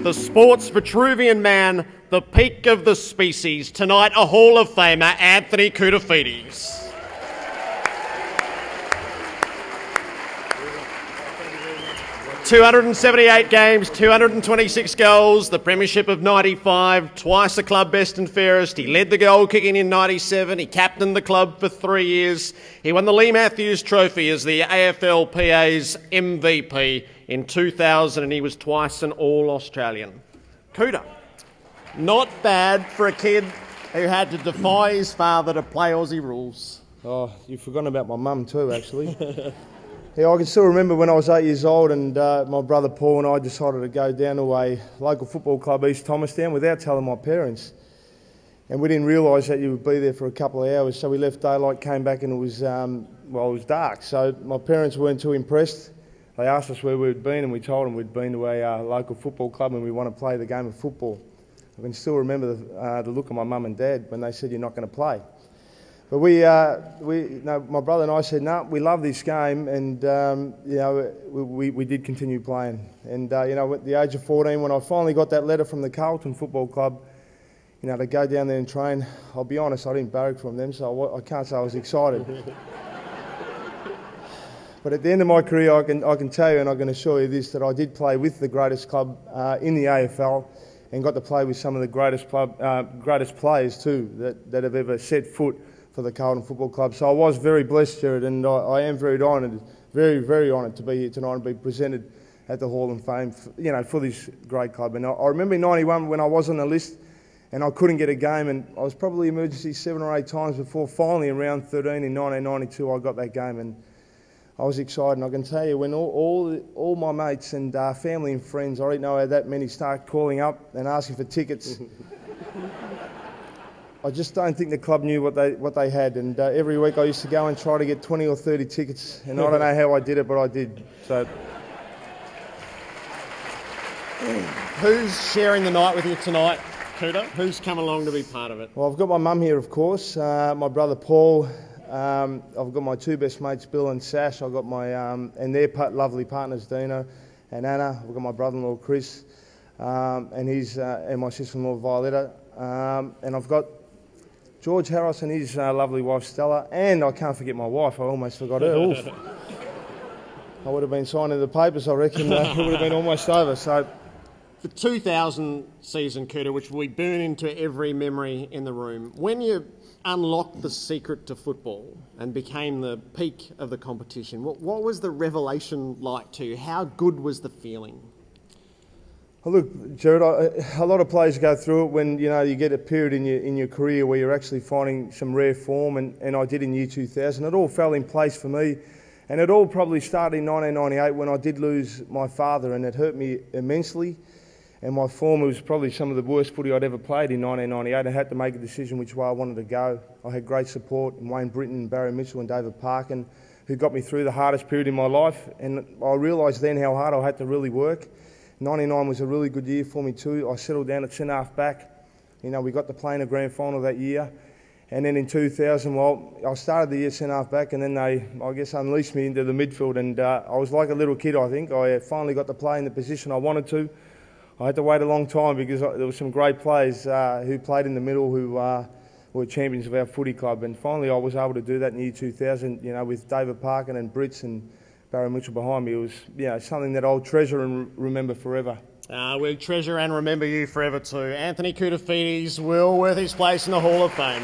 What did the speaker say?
the sport's Vitruvian man, the peak of the species. Tonight, a Hall of Famer, Anthony Koutoufides. "278 games, 226 goals, the Premiership of 95, twice the club best and fairest. He led the goal kicking in 97. He captained the club for 3 years. He won the Lee Matthews Trophy as the AFLPA's MVP in 2000, and he was twice an All-Australian." Cooter, not bad for a kid who had to defy his father to play Aussie rules. Oh, you've forgotten about my mum too, actually. Yeah, I can still remember when I was 8 years old and my brother Paul and I decided to go down to a local football club, East Thomastown, without telling my parents. And we didn't realise that you would be there for a couple of hours, so we left daylight, came back, and it was dark. So my parents weren't too impressed. They asked us where we'd been, and we told them we'd been to a local football club and we want to play the game of football. I can still remember the look of my mum and dad when they said, "You're not going to play." But my brother and I said, "No, we love this game," and we did continue playing. And at the age of 14, when I finally got that letter from the Carlton Football Club, to go down there and train, I'll be honest, I didn't barrack from them, so I can't say I was excited. But at the end of my career, I can tell you, and I can assure you this, that I did play with the greatest club in the AFL, and got to play with some of the greatest players too that have ever set foot for the Carlton Football Club. So I was very blessed, Jared, and I am very honoured, very honoured to be here tonight and be presented at the Hall of Fame, for this great club. And I remember in '91 when I was on the list and I couldn't get a game, and I was probably emergency 7 or 8 times before finally in round 13 in 1992 I got that game, and I was excited. And I can tell you, when all my mates and family and friends, I didn't know how that many, start calling up and asking for tickets. I just don't think the club knew what they had, and every week I used to go and try to get 20 or 30 tickets, and I don't know how I did it, but I did. So, who's sharing the night with you tonight, Cooter? Who's come along to be part of it? Well, I've got my mum here, of course, my brother Paul. I've got my 2 best mates, Bill and Sash. I've got my and their lovely partners, Dina and Anna. I've got my brother-in-law Chris, and my sister-in-law Violetta, and I've got George Harris and his lovely wife Stella, and I can't forget my wife. I almost forgot her. Oof. I would have been signing the papers, I reckon. It would have been almost over. So, the 2000 season, Cooter, which we burn into every memory in the room, when you unlocked the secret to football and became the peak of the competition, what was the revelation like to you? How good was the feeling? Well, look, Jared, a lot of players go through it when you get a period in your career where you're actually finding some rare form, and I did in year 2000. It all fell in place for me, and it all probably started in 1998 when I did lose my father, and it hurt me immensely. And my form was probably some of the worst footy I'd ever played in 1998. I had to make a decision which way I wanted to go. I had great support in Wayne Britton, and Barry Mitchell and David Parkin, who got me through the hardest period in my life, and I realised then how hard I had to really work. 99 was a really good year for me too. I settled down at centre-half back. We got to play in a grand final that year. And then in 2000, I started the year centre-half back, and then they, I guess, unleashed me into the midfield. And I was like a little kid, I think. I finally got to play in the position I wanted to. I had to wait a long time because there were some great players who played in the middle who were champions of our footy club. And finally I was able to do that in year 2000, with David Parkin and Brits and Barry Mitchell behind me. It was something that I'll treasure and remember forever. We'll treasure and remember you forever too. Anthony Koutoufides will worth his place in the Hall of Fame.